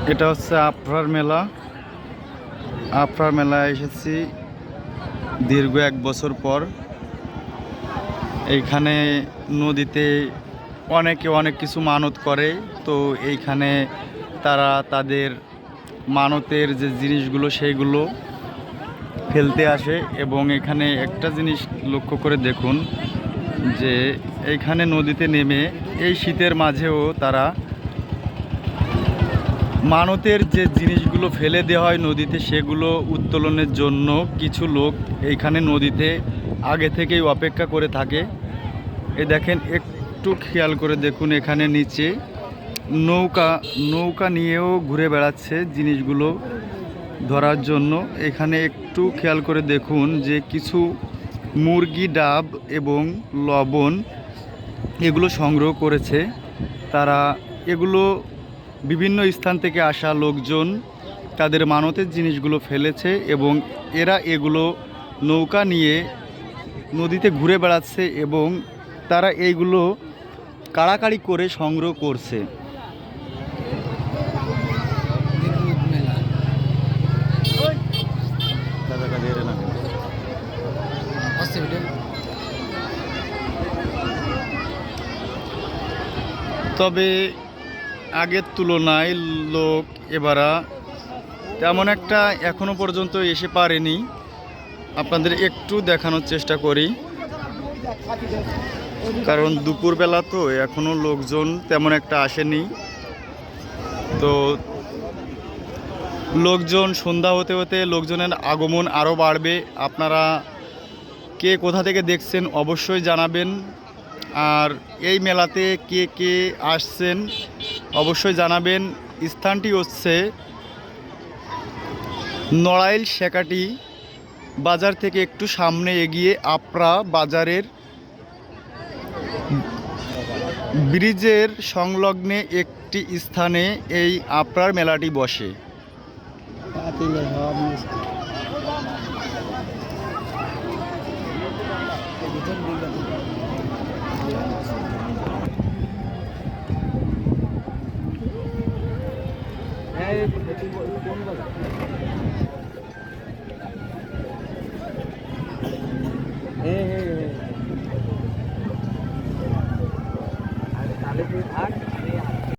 এটা হচ্ছে আফরার মেলা। আফরার মেলায় এসেছি দীর্ঘ 1 বছর পর। এইখানে নদীতে অনেকে অনেক কিছু মানত করে, তো এইখানে তারা তাদের মানতের যে জিনিসগুলো সেইগুলো ফেলতে আসে। এবং এখানে একটা জিনিস লক্ষ্য করে দেখুন যে এইখানে নদীতে নেমে এই শীতের মাঝেও তারা মানতের যে জিনিসগুলো ফেলে দেওয়া হয় নদীতে সেগুলো উত্তোলনের জন্য কিছু লোক এইখানে নদীতে আগে থেকেই অপেক্ষা করে থাকে। এই দেখেন, একটু খেয়াল করে দেখুন, এখানে নিচে নৌকা নৌকা নিয়েও ঘুরে বেড়াচ্ছে জিনিসগুলো ধরার জন্য। এখানে একটু খেয়াল করে দেখুন যে কিছু মুরগি, ডাব এবং লবণ এগুলো সংগ্রহ করেছে তারা। এগুলো বিভিন্ন স্থান থেকে আসা লোকজন তাদের মানতের জিনিসগুলো ফেলেছে এবং এরা এগুলো নৌকা নিয়ে নদীতে ঘুরে বেড়াচ্ছে এবং তারা এইগুলো কাড়াকাড়ি করে সংগ্রহ করছে। তবে আগের তুলনায় লোক এবারা তেমন একটা এখনো পর্যন্ত এসে পারেনি। আপনাদের একটু দেখানোর চেষ্টা করি, কারণ দুপুরবেলা তো এখনো লোকজন তেমন একটা আসেনি। তো লোকজন সন্ধ্যা হতে হতে লোকজনের আগমন আরও বাড়বে। আপনারা কে কোথা থেকে দেখছেন অবশ্যই জানাবেন। আর এই মেলাতে কে কে আসছেন অবশ্যই জানাবেন। স্থানটি হচ্ছে নড়াইল শেকাটি বাজার থেকে একটু সামনে এগিয়ে আপরা বাজারের ব্রিজের সংলগ্নে একটি স্থানে এই আপরার মেলাটি বসে।